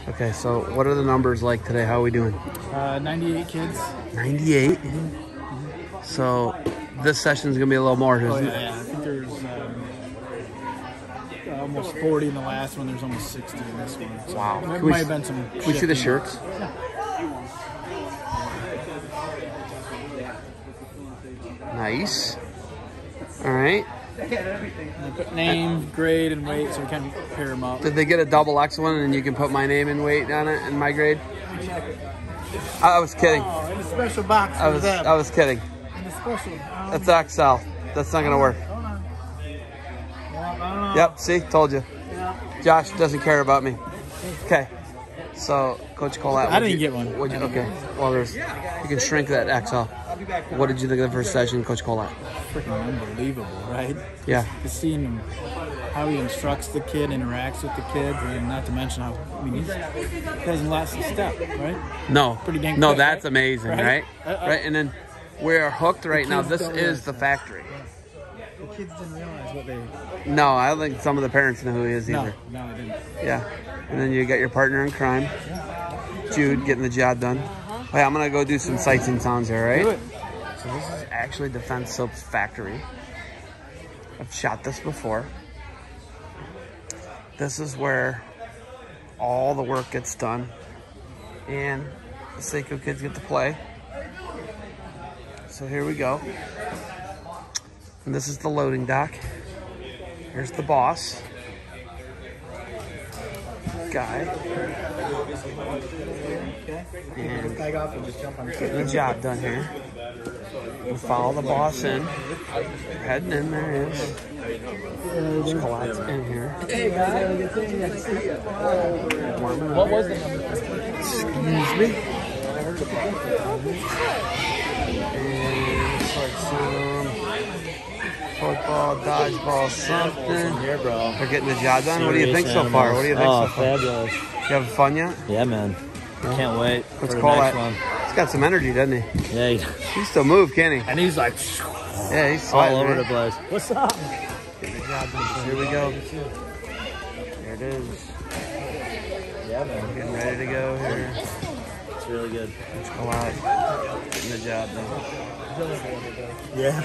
Okay, so what are the numbers like today? How are we doing? 98 kids. 98? So this session's going to be a little more, isn't it? Yeah. I think there's almost 40 in the last one. There's almost 60 in this one. So Wow. There might have been some. Can we see the shirts? Yeah. Nice. All right. Put name, grade, and weight, so we kind of pair them up. Did they get a double X one and you can put my name and weight on it and my grade? I was kidding. Oh, in a special box. I was kidding. In a special. That's XL. That's not gonna work. Hold on. Yeah, I don't know. Yep. See, told you. Yeah. Josh doesn't care about me. Okay. So, Coach Kolat. I didn't get one. Okay. Well, you can shrink that XL. What did you think of the first session, Coach Kolat? Freaking unbelievable, right? Yeah. Just seeing him, how he instructs the kid, interacts with the kids, and not to mention how he doesn't last a step, right? No. Pretty dang No, quick, that's right? amazing, right? Right. And then we're hooked right now. This is the factory. The kids didn't realize what they. No, I don't think some of the parents know who he is either. No, they didn't. Yeah. And then you got your partner in crime, Jude, getting the job done. Hey, I'm gonna go do some sights and sounds here, right? Do it. So this is actually Defense Soap's factory. I've shot this before. This is where all the work gets done and the Seiko kids get to play. So here we go. And this is the loading dock. Here's the boss. Guy. And getting the job done here. We'll follow the boss in. We're heading in. There it is. There's Kolat's in here. What was the number? Excuse me. And looks like some football, dodgeball, something. Here, bro. They're getting the job done. What do you think so far? What do you think so far? Fabulous. You having fun yet? Yeah, man. Can't wait. Let's for call the next that. one. He's got some energy, doesn't he? Yeah, He can still move, can he? and he's like Yeah, he's all sweating, over right? the place. What's up? Getting the job done. So here we go. There it is. Yeah, man. Getting ready to go here. It's really good. Let's go out. Getting the job done. Yeah.